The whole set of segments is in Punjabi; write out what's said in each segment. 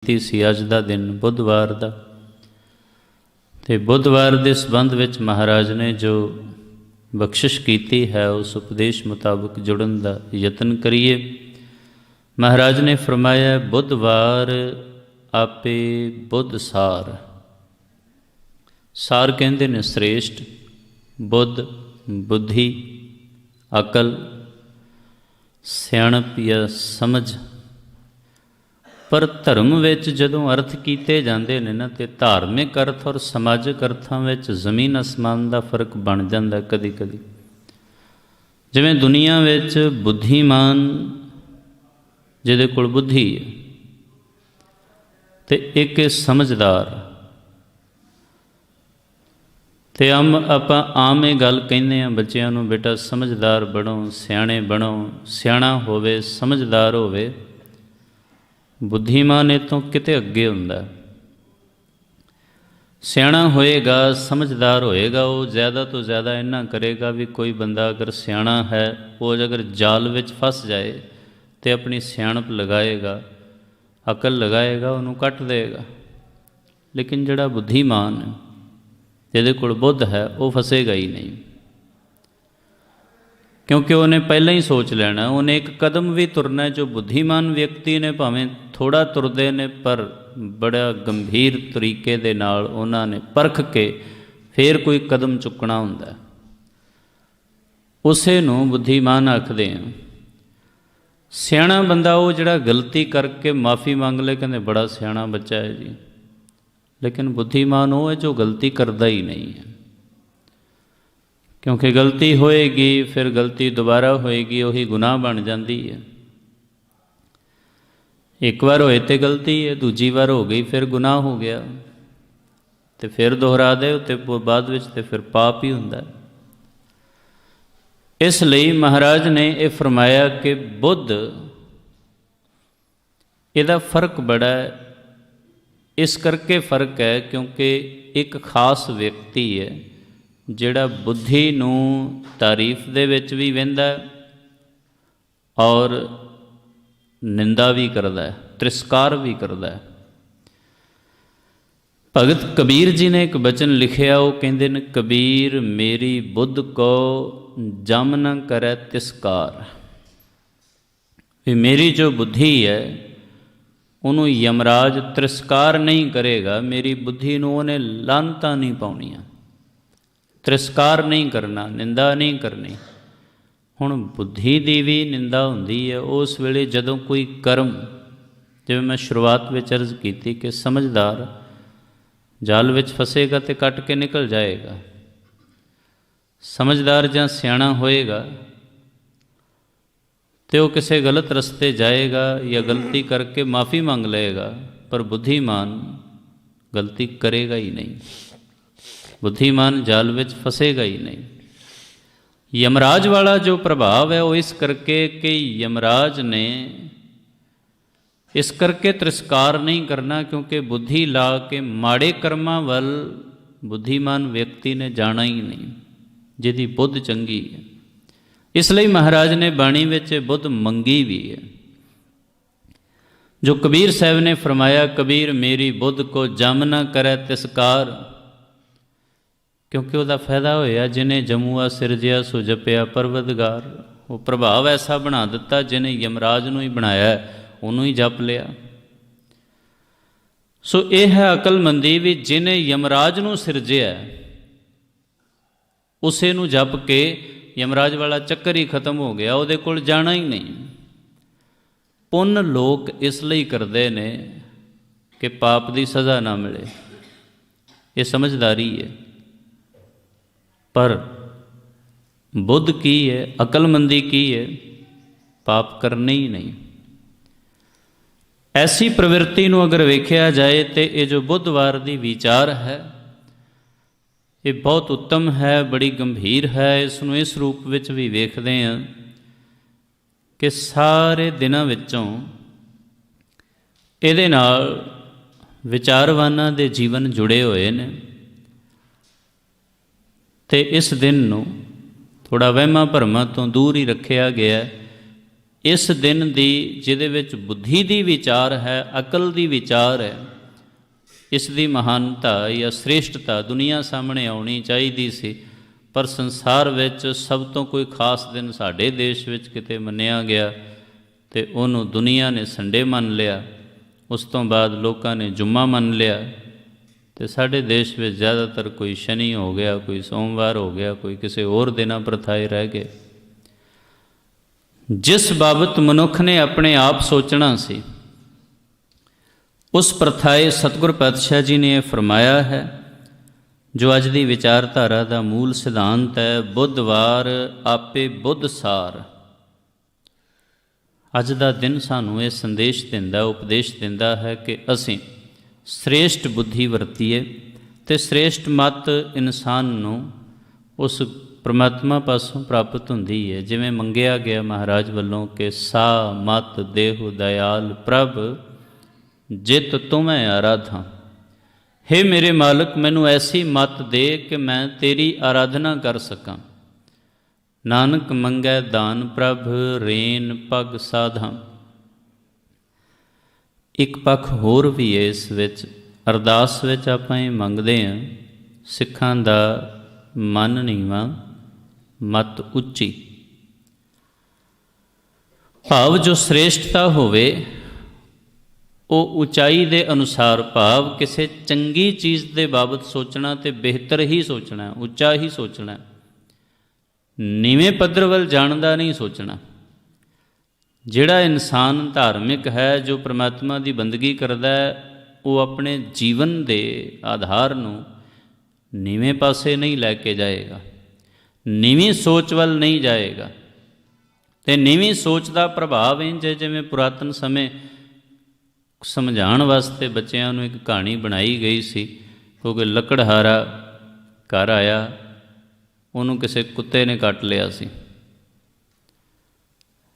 ਸੀ ਅੱਜ ਦਾ ਦਿਨ ਬੁੱਧਵਾਰ ਦਾ। ਤੇ ਬੁੱਧਵਾਰ ਦੇ ਸੰਬੰਧ ਵਿੱਚ ਮਹਾਰਾਜ ਨੇ ਜੋ ਬਖਸ਼ਿਸ਼ ਕੀਤੀ ਹੈ ਉਸ ਉਪਦੇਸ਼ ਮੁਤਾਬਕ ਜੁੜਨ ਦਾ ਯਤਨ ਕਰੀਏ। ਮਹਾਰਾਜ ਨੇ ਫਰਮਾਇਆ, ਬੁੱਧਵਾਰ ਆਪੇ ਬੁੱਧ ਸਾਰ। ਸਾਰ ਕਹਿੰਦੇ ਨੇ ਸ੍ਰੇਸ਼ਟ, ਬੁੱਧ ਬੁੱਧੀ, ਅਕਲ, ਸਿਆਣਪ ਜਾਂ ਸਮਝ। ਪਰ ਧਰਮ ਵਿੱਚ ਜਦੋਂ ਅਰਥ ਕੀਤੇ ਜਾਂਦੇ ਨੇ ਨਾ, ਤੇ ਧਾਰਮਿਕ ਅਰਥ ਔਰ ਸਮਾਜਿਕ ਅਰਥਾਂ ਵਿੱਚ ਜ਼ਮੀਨ ਅਸਮਾਨ ਦਾ ਫਰਕ ਬਣ ਜਾਂਦਾ ਕਦੀ ਕਦੀ। ਜਿਵੇਂ ਦੁਨੀਆ ਵਿੱਚ ਬੁੱਧੀਮਾਨ ਜਿਹਦੇ ਕੋਲ ਬੁੱਧੀ ਹੈ, ਤੇ ਇੱਕ ਸਮਝਦਾਰ। ਤੇ ਆਪਾਂ ਆਮ ਇਹ ਗੱਲ ਕਹਿੰਦੇ ਹਾਂ ਬੱਚਿਆਂ ਨੂੰ, ਬੇਟਾ ਸਮਝਦਾਰ ਬਣੋ, ਸਿਆਣੇ ਬਣੋ। ਸਿਆਣਾ ਹੋਵੇ, ਸਮਝਦਾਰ ਹੋਵੇ। ਬੁੱਧੀਮਾਨ ਇਹ ਤੋਂ ਕਿਤੇ ਅੱਗੇ ਹੁੰਦਾ। ਸਿਆਣਾ ਹੋਏਗਾ, ਸਮਝਦਾਰ ਹੋਏਗਾ, ਉਹ ਜ਼ਿਆਦਾ ਤੋਂ ਜ਼ਿਆਦਾ ਇੰਨਾ ਕਰੇਗਾ ਵੀ ਕੋਈ ਬੰਦਾ ਅਗਰ ਸਿਆਣਾ ਹੈ, ਉਹ ਅਗਰ ਜਾਲ ਵਿੱਚ ਫਸ ਜਾਏ ਤੇ ਆਪਣੀ ਸਿਆਣਪ ਲਗਾਏਗਾ, ਅਕਲ ਲਗਾਏਗਾ, ਉਹਨੂੰ ਕੱਟ ਦੇਗਾ। ਲੇਕਿਨ ਜਿਹੜਾ ਬੁੱਧੀਮਾਨ ਹੈ, ਜਿਹਦੇ ਕੋਲ ਬੁੱਧ ਹੈ, ਉਹ ਫਸੇਗਾ ਹੀ ਨਹੀਂ, ਕਿਉਂਕਿ ਉਹਨੇ ਪਹਿਲਾਂ ਹੀ ਸੋਚ ਲੈਣਾ। ਉਹਨੇ ਇੱਕ ਕਦਮ ਵੀ ਤੁਰਨਾ। ਜੋ ਬੁੱਧੀਮਾਨ ਵਿਅਕਤੀ ਨੇ ਭਾਵੇਂ ਥੋੜ੍ਹਾ ਤੁਰਦੇ ਨੇ, ਪਰ ਬੜਾ ਗੰਭੀਰ ਤਰੀਕੇ ਦੇ ਨਾਲ ਉਹਨਾਂ ਨੇ ਪਰਖ ਕੇ ਫਿਰ ਕੋਈ ਕਦਮ ਚੁੱਕਣਾ ਹੁੰਦਾ। ਉਸੇ ਨੂੰ ਬੁੱਧੀਮਾਨ ਆਖਦੇ ਆ। ਸਿਆਣਾ ਬੰਦਾ ਉਹ ਜਿਹੜਾ ਗਲਤੀ ਕਰਕੇ ਮਾਫੀ ਮੰਗ ਲੈ, ਕਹਿੰਦੇ ਬੜਾ ਸਿਆਣਾ ਬੱਚਾ ਹੈ ਜੀ। ਲੇਕਿਨ ਬੁੱਧੀਮਾਨ ਉਹ ਹੈ ਜੋ ਗਲਤੀ ਕਰਦਾ ਹੀ ਨਹੀਂ ਹੈ, ਕਿਉਂਕਿ ਗਲਤੀ ਹੋਏਗੀ, ਫਿਰ ਗਲਤੀ ਦੁਬਾਰਾ ਹੋਏਗੀ, ਉਹੀ ਗੁਨਾਹ ਬਣ ਜਾਂਦੀ ਹੈ। ਇੱਕ ਵਾਰ ਹੋਏ ਤੇ ਗਲਤੀ ਹੈ, ਦੂਜੀ ਵਾਰ ਹੋ ਗਈ ਫਿਰ ਗੁਨਾਹ ਹੋ ਗਿਆ, ਤੇ ਫਿਰ ਦੁਹਰਾ ਦੇ ਤੇ ਬਾਅਦ ਵਿੱਚ ਤੇ ਫਿਰ ਪਾਪ ਹੀ ਹੁੰਦਾ। ਇਸ ਲਈ ਮਹਾਰਾਜ ਨੇ ਇਹ ਫਰਮਾਇਆ ਕਿ ਬੁੱਧ, ਇਹਦਾ ਫਰਕ ਬੜਾ ਹੈ। ਇਸ ਕਰਕੇ ਫਰਕ ਹੈ ਕਿਉਂਕਿ ਇੱਕ ਖਾਸ ਵਿਅਕਤੀ ਹੈ ਜਿਹੜਾ ਬੁੱਧੀ ਨੂੰ ਤਾਰੀਫ ਦੇ ਵਿੱਚ ਵੀ ਵਹਿੰਦਾ ਔਰ ਨਿੰਦਾ ਵੀ ਕਰਦਾ ਹੈ, ਤਿਰਸਕਾਰ ਵੀ ਕਰਦਾ ਹੈ। ਭਗਤ ਕਬੀਰ ਜੀ ਨੇ ਇੱਕ ਬਚਨ ਲਿਖਿਆ, ਉਹ ਕਹਿੰਦੇ ਨੇ, ਕਬੀਰ ਮੇਰੀ ਬੁੱਧ ਕੋ ਜਮ ਨ ਕਰੈ ਤਿਸਕਾਰ। ਵੀ ਮੇਰੀ ਜੋ ਬੁੱਧੀ ਹੈ ਉਹਨੂੰ ਯਮਰਾਜ ਤਿਰਸਕਾਰ ਨਹੀਂ ਕਰੇਗਾ। ਮੇਰੀ ਬੁੱਧੀ ਨੂੰ ਉਹਨੇ ਲਾਹਨਤਾਂ ਨਹੀਂ ਪਾਉਣੀਆਂ, ਤਿਰਸਕਾਰ ਨਹੀਂ ਕਰਨਾ, ਨਿੰਦਾ ਨਹੀਂ ਕਰਨੀ। ਹੁਣ ਬੁੱਧੀ ਦੀ ਵੀ ਨਿੰਦਾ ਹੁੰਦੀ ਹੈ ਉਸ ਵੇਲੇ ਜਦੋਂ ਕੋਈ ਕਰਮ, ਜਿਵੇਂ ਮੈਂ ਸ਼ੁਰੂਆਤ ਵਿੱਚ ਅਰਜ਼ ਕੀਤੀ ਕਿ ਸਮਝਦਾਰ ਜਾਲ ਵਿੱਚ ਫਸੇਗਾ ਤੇ ਕੱਟ ਕੇ ਨਿਕਲ ਜਾਏਗਾ। ਸਮਝਦਾਰ ਜਾਂ ਸਿਆਣਾ ਹੋਏਗਾ ਤੇ ਉਹ ਕਿਸੇ ਗਲਤ ਰਸਤੇ ਜਾਏਗਾ ਜਾਂ ਗਲਤੀ ਕਰਕੇ ਮਾਫੀ ਮੰਗ ਲਏਗਾ, ਪਰ ਬੁੱਧੀਮਾਨ ਗਲਤੀ ਕਰੇਗਾ ਹੀ ਨਹੀਂ, ਬੁੱਧੀਮਾਨ ਜਾਲ ਵਿੱਚ ਫਸੇਗਾ ਹੀ ਨਹੀਂ। ਯਮਰਾਜ ਵਾਲਾ ਜੋ ਪ੍ਰਭਾਵ ਹੈ ਉਹ ਇਸ ਕਰਕੇ ਕਿ ਯਮਰਾਜ ਨੇ ਇਸ ਕਰਕੇ ਤਿਰਸਕਾਰ ਨਹੀਂ ਕਰਨਾ ਕਿਉਂਕਿ ਬੁੱਧੀ ਲਾ ਕੇ ਮਾੜੇ ਕਰਮਾਂ ਵੱਲ ਬੁੱਧੀਮਾਨ ਵਿਅਕਤੀ ਨੇ ਜਾਣਾ ਹੀ ਨਹੀਂ, ਜਿਹਦੀ ਬੁੱਧ ਚੰਗੀ ਹੈ। ਇਸ ਲਈ ਮਹਾਰਾਜ ਨੇ ਬਾਣੀ ਵਿੱਚ ਬੁੱਧ ਮੰਗੀ ਵੀ ਹੈ। ਜੋ ਕਬੀਰ ਸਾਹਿਬ ਨੇ ਫਰਮਾਇਆ, ਕਬੀਰ ਮੇਰੀ ਬੁੱਧ ਕੋ ਜਮ ਨਾ ਕਰੈ ਤਿਸਕਾਰ, ਕਿਉਂਕਿ ਉਹਦਾ ਫਾਇਦਾ ਹੋਇਆ ਜਿਹਨੇ ਜਮੂਆ ਸਿਰਜਿਆ ਸੋ ਜਪਿਆ ਪਰਵਦਗਾਰ। ਉਹ ਪ੍ਰਭਾਵ ਐਸਾ ਬਣਾ ਦਿੱਤਾ, ਜਿਹਨੇ ਯਮਰਾਜ ਨੂੰ ਹੀ ਬਣਾਇਆ ਉਹਨੂੰ ਹੀ ਜਪ ਲਿਆ। ਸੋ ਇਹ ਹੈ ਅਕਲਮੰਦੀ ਵੀ ਜਿਹਨੇ ਯਮਰਾਜ ਨੂੰ ਸਿਰਜਿਆ ਉਸੇ ਨੂੰ ਜਪ ਕੇ ਯਮਰਾਜ ਵਾਲਾ ਚੱਕਰ ਹੀ ਖਤਮ ਹੋ ਗਿਆ, ਉਹਦੇ ਕੋਲ ਜਾਣਾ ਹੀ ਨਹੀਂ। ਪੁੰਨ ਲੋਕ ਇਸ ਲਈ ਕਰਦੇ ਨੇ ਕਿ ਪਾਪ ਦੀ ਸਜ਼ਾ ਨਾ ਮਿਲੇ, ਇਹ ਸਮਝਦਾਰੀ ਹੈ। ਪਰ ਬੁੱਧ ਕੀ ਹੈ, ਅਕਲਮੰਦੀ ਕੀ ਹੈ? ਪਾਪ ਕਰਨੇ ਹੀ ਨਹੀਂ। ਐਸੀ ਪ੍ਰਵਿਰਤੀ ਨੂੰ ਅਗਰ ਵੇਖਿਆ ਜਾਏ ਤੇ ਇਹ ਜੋ ਬੁੱਧਵਾਰ ਦੀ ਵਿਚਾਰ ਹੈ ਇਹ ਬਹੁਤ ਉੱਤਮ ਹੈ, ਬੜੀ ਗੰਭੀਰ ਹੈ। ਇਸ ਨੂੰ ਇਸ ਰੂਪ ਵਿੱਚ ਵੀ ਵੇਖਦੇ ਹਾਂ ਕਿ ਸਾਰੇ ਦਿਨਾਂ ਵਿੱਚੋਂ ਇਹਦੇ ਨਾਲ ਵਿਚਾਰਵਾਨਾਂ ਦੇ ਜੀਵਨ ਜੁੜੇ ਹੋਏ ਨੇ, ਤੇ ਇਸ ਦਿਨ ਨੂੰ ਥੋੜ੍ਹਾ ਵਹਿਮਾਂ ਭਰਮਾਂ ਤੋਂ ਦੂਰ ਹੀ ਰੱਖਿਆ ਗਿਆ इस दिन दी जिहदे विच बुद्धि दी विचार है, अकल दी विचार है, इस दी महानता या श्रेष्ठता दुनिया सामने आउणी चाहीदी सी। पर संसार विच सब तो कोई खास दिन साडे देश विच किते मन्निया गया ते उहनूं दुनिया ने संडे मन लिया, उस तो बाद लोकां ने जुम्मा मन लिया। तो साढ़े देश में ज़्यादातर कोई शनि हो गया, कोई सोमवार हो गया, कोई किसी होर दिनां प्रथाए रह गए। जिस बाबत मनुख ने अपने आप सोचना सी, उस प्रथाए सतगुर पातशाह जी ने फरमाया है, जो अज दी विचारधारा का मूल सिद्धांत है, बुधवार आपे बुध सार। अज का दिन सानू ये संदेश दिंदा, उपदेश दिंदा है कि असीं श्रेष्ठ बुद्धि वरतीए ते श्रेष्ठ मत इंसान नूं उस परमात्मा पासों प्राप्त हुंदी है। जिवें मंगिया गया महाराज वल्लों कि सा मत देहु दयाल प्रभ जित तुम्हें आराधा। हे मेरे मालिक, मैनू ऐसी मत दे कि मैं तेरी आराधना कर सकां। नानक मंगै दान प्रभ रेन पग साधा। एक पक्ष होर भी है इस विच, अरदास विच आपां ये मंगदे हां, सिखां दा मन नीवां मत उच्ची। भाव जो श्रेष्ठता होवे वो उचाई दे अनुसार, भाव किसी चंगी चीज़ दे बाबत सोचना तो बेहतर ही सोचना है, उच्चा ही सोचना है, नीवें पद्धर वल जाण दा नहीं सोचना। जिहड़ा इंसान धार्मिक है, जो परमात्मा की बंदगी करता है, वो अपने जीवन के आधार नूं नीवें पासे नहीं लैके जाएगा, नीवीं सोच वल नहीं जाएगा। तो नीवीं सोच का प्रभाव इंज है, जिवें पुरातन समय समझाण वास्ते बच्चों नूं एक कहानी बनाई गई सी। क्योंकि लकड़हारा घर आया, उन्होंने किसी कुत्ते ने कट लिया सी।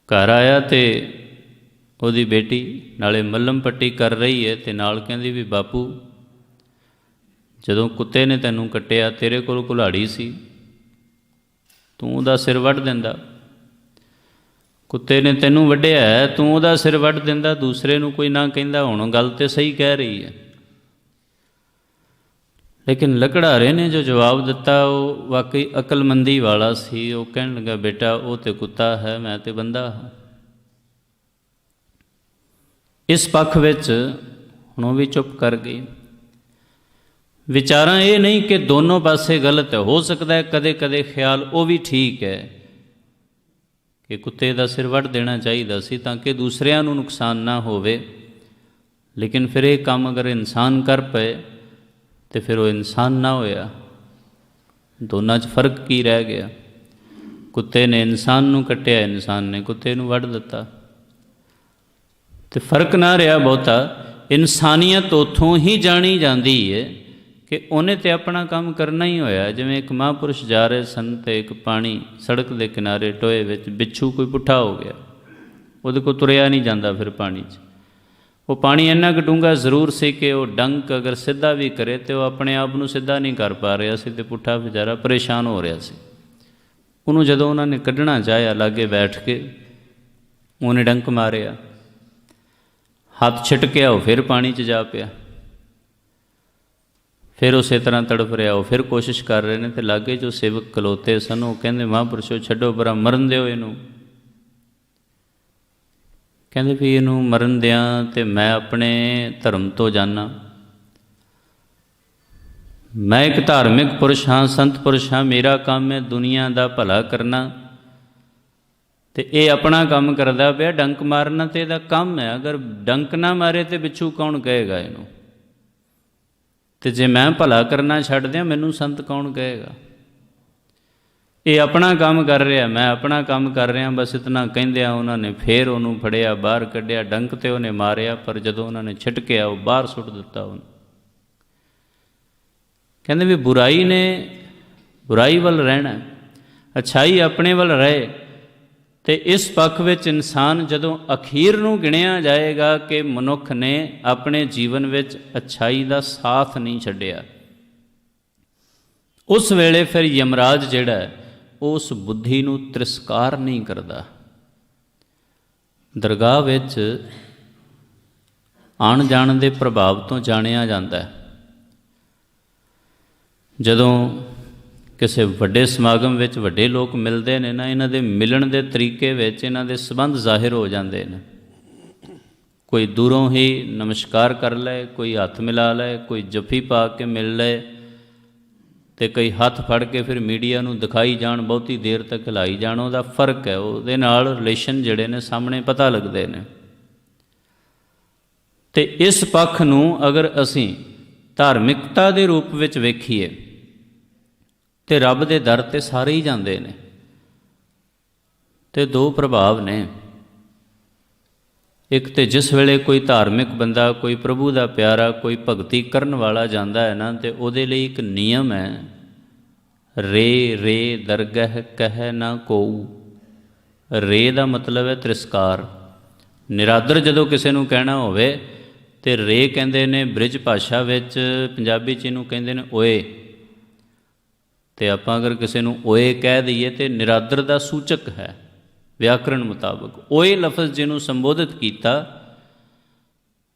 घर आया तो ਉਹਦੀ बेटी नाले मल्लम पट्टी कर रही है, तो नाल कहंदी भी बापू जदों कुत्ते ने तैनूं कट्टिया, तेरे कोल कुल्हाड़ी सी, तूं ਉਹਦਾ सिर वढ़ दिंदा। कुत्ते ने तैनूं वढ़िया है, तूं ਉਹਦਾ सिर वढ़ दिंदा, दूसरे नूं कोई ना कहंदा। हुण गल तो सही कह रही है, लेकिन लकड़हारे ने जो जवाब दिता वो वाकई अकलमंदी वाला सी। वो कहन लगा, बेटा वो तो कुत्ता है, मैं तो बंदा हाँ। इस पक्ष विच हुण भी चुप कर गई। विचारा ये नहीं कि दोनों पासे गलत है, हो सकता है कदे कदे ख्याल वो भी ठीक है कि कुत्ते का सिर वढ़ देना चाहिए सी ताकि दूसरिਆਂ ਨੂੰ नुकसान ना होवे। लेकिन फिर ये काम अगर इंसान कर पाए तो फिर वो इंसान ना होया। दोनों च फर्क की रह गया? कुत्ते ने इंसान नूं कट्टिया, इंसान ने कुत्ते नूं वढ़ दिता, तो फर्क ना रहा बहुता। इंसानियत उत्थों ही जानी जाती है कि उन्हें तो अपना काम करना ही होया। जिवें एक महापुरुष जा रहे सन तो एक पानी सड़क के किनारे टोए विच बिच्छू कोई पुट्ठा हो गया, वो को तुरया नहीं जाता फिर पानी च। वो पानी इन्ना क डूंगा जरूर से कि वो डंक अगर सीधा भी करे तो वह अपने आप को सीधा नहीं कर पा रहा सी, तो पुट्ठा बेचारा परेशान हो रहा सी। उन्होंने जदों उन्होंने कढ़ना चाहया, लागे बैठ के उन्हें डंक मारिया, हाथ छिटकिया, वो फिर पानी च जा पिया। फिर उस तरह तड़प रहा, वो फिर कोशिश कर रहे हैं। तो लागे जो सेवक खलोते सन वो कहते, महापुरुषो छड्डो परा, मरन दिओ इनू। कहते भी इनू मरन दियाँ तो मैं अपने धर्म तो जाना। मैं एक धार्मिक पुरुष हाँ, संत पुरुष हाँ, मेरा काम है दुनिया का भला करना। तो ये अपना काम करता पिया, डंक मारना तो यदा काम है। अगर डंक ना मारे तो पिछू कौन कहेगा इनू? तो जे मैं भला करना छड्ड दियां, मैनू संत कौन कहेगा? ये अपना काम कर रहा, मैं अपना काम कर रहा। बस इतना कहिंदियां उन्होंने फिर उन्होंने फड़िया, बाहर कढ़िया, डंक तो उन्हें मारिया, पर जदों उन्होंने छिटकिया वो बाहर सुट दिता। उन्हें कहते भी बुराई ने बुराई वाल रहना, अच्छाई अपने वाल रहे। तो इस पक्ष विच इंसान जदों अखीर नूं गिणिया जाएगा कि मनुख ने अपने जीवन विच अच्छाई का साथ नहीं छड्डिया, उस वेले फिर यमराज जिहड़ा है उस बुद्धि नूं तिरस्कार नहीं करता। ਦਰਗਾਹ ਵਿੱਚ ਆਉਣ ਜਾਣ ਦੇ ਪ੍ਰਭਾਵ ਤੋਂ ਜਾਣਿਆ ਜਾਂਦਾ ਹੈ। ਜਦੋਂ ਕਿਸੇ ਵੱਡੇ ਸਮਾਗਮ ਵਿੱਚ ਵੱਡੇ ਲੋਕ ਮਿਲਦੇ ਨੇ ਨਾ, ਇਹਨਾਂ ਦੇ ਮਿਲਣ ਦੇ ਤਰੀਕੇ ਵਿੱਚ ਇਹਨਾਂ ਦੇ ਸੰਬੰਧ ਜ਼ਾਹਿਰ ਹੋ ਜਾਂਦੇ ਨੇ। ਕੋਈ ਦੂਰੋਂ ਹੀ ਨਮਸਕਾਰ ਕਰ ਲਏ, ਕੋਈ ਹੱਥ ਮਿਲਾ ਲਏ, ਕੋਈ ਜੱਫੀ ਪਾ ਕੇ ਮਿਲ ਲਏ, ਅਤੇ ਕਈ ਹੱਥ ਫੜ ਕੇ ਫਿਰ ਮੀਡੀਆ ਨੂੰ ਦਿਖਾਈ ਜਾਣ, ਬਹੁਤੀ ਦੇਰ ਤੱਕ ਹਿਲਾਈ ਜਾਣ। ਉਹਦਾ ਫਰਕ ਹੈ, ਉਹਦੇ ਨਾਲ ਰਿਲੇਸ਼ਨ ਜਿਹੜੇ ਨੇ ਸਾਹਮਣੇ ਪਤਾ ਲੱਗਦੇ ਨੇ। ਅਤੇ ਇਸ ਪੱਖ ਨੂੰ ਅਗਰ ਅਸੀਂ ਧਾਰਮਿਕਤਾ ਦੇ ਰੂਪ ਵਿੱਚ ਵੇਖੀਏ ਤੇ ਰੱਬ ਦੇ ਦਰ 'ਤੇ ਸਾਰੇ ਹੀ ਜਾਂਦੇ ਨੇ। ਅਤੇ ਦੋ ਪ੍ਰਭਾਵ ਨੇ। ਇੱਕ ਤਾਂ ਜਿਸ ਵੇਲੇ ਕੋਈ ਧਾਰਮਿਕ ਬੰਦਾ, ਕੋਈ ਪ੍ਰਭੂ ਦਾ ਪਿਆਰਾ, ਕੋਈ ਭਗਤੀ ਕਰਨ ਵਾਲਾ ਜਾਂਦਾ ਹੈ ਨਾ, ਅਤੇ ਉਹਦੇ ਲਈ ਇੱਕ ਨਿਯਮ ਹੈ, ਰੇ ਰੇ ਦਰਗਹ ਕਹਿ ਨਾ ਕੋਊ। ਰੇ ਦਾ ਮਤਲਬ ਹੈ ਤਿਰਸਕਾਰ। ਨਿਰਾਦਰ ਜਦੋਂ ਕਿਸੇ ਨੂੰ ਕਹਿਣਾ ਹੋਵੇ ਅਤੇ ਰੇ ਕਹਿੰਦੇ ਨੇ ਬ੍ਰਿਜ ਭਾਸ਼ਾ ਵਿੱਚ, ਪੰਜਾਬੀ 'ਚ ਇਹਨੂੰ ਕਹਿੰਦੇ ਨੇ ਓਏ। ਅਤੇ ਆਪਾਂ ਅਗਰ ਕਿਸੇ ਨੂੰ ਓਏ ਕਹਿ ਦਈਏ ਤਾਂ ਨਿਰਾਦਰ ਦਾ ਸੂਚਕ ਹੈ ਵਿਆਕਰਣ ਮੁਤਾਬਕ। ਓਏ ਲਫ਼ਜ਼ ਜਿਹਨੂੰ ਸੰਬੋਧਿਤ ਕੀਤਾ,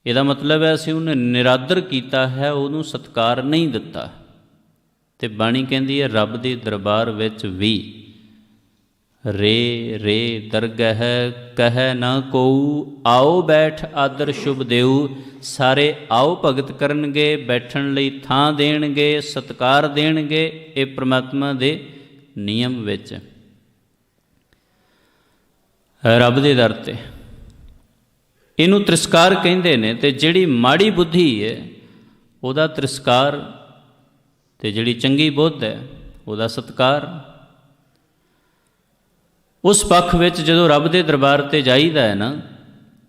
ਇਹਦਾ ਮਤਲਬ ਹੈ ਅਸੀਂ ਉਹਨੂੰ ਨਿਰਾਦਰ ਕੀਤਾ ਹੈ, ਉਹਨੂੰ ਸਤਿਕਾਰ ਨਹੀਂ ਦਿੱਤਾ। ਅਤੇ ਬਾਣੀ ਕਹਿੰਦੀ ਹੈ ਰੱਬ ਦੇ ਦਰਬਾਰ ਵਿੱਚ ਵੀ ਰੇ ਰੇ ਦਰਗਹ ਕਹਿ ਨਾ ਕੋਊ। ਆਓ ਬੈਠ ਆਦਰ ਸ਼ੁਭ ਦੇਊ। ਸਾਰੇ ਆਓ ਭਗਤ ਕਰਨਗੇ, ਬੈਠਣ ਲਈ ਥਾਂ ਦੇਣਗੇ, ਸਤਿਕਾਰ ਦੇਣਗੇ। ਇਹ ਪ੍ਰਮਾਤਮਾ ਦੇ ਨਿਯਮ ਵਿੱਚ ਰੱਬ ਦੇ ਦਰ 'ਤੇ ਇਹਨੂੰ ਤਿਰਸਕਾਰ ਕਹਿੰਦੇ ਨੇ। ਅਤੇ ਜਿਹੜੀ ਮਾੜੀ ਬੁੱਧੀ ਹੈ ਉਹਦਾ ਤਿਰਸਕਾਰ, ਅਤੇ ਜਿਹੜੀ ਚੰਗੀ ਬੁੱਧ ਹੈ ਉਹਦਾ ਸਤਿਕਾਰ। ਉਸ ਪੱਖ ਵਿੱਚ ਜਦੋਂ ਰੱਬ ਦੇ ਦਰਬਾਰ 'ਤੇ ਜਾਈਦਾ ਹੈ ਨਾ,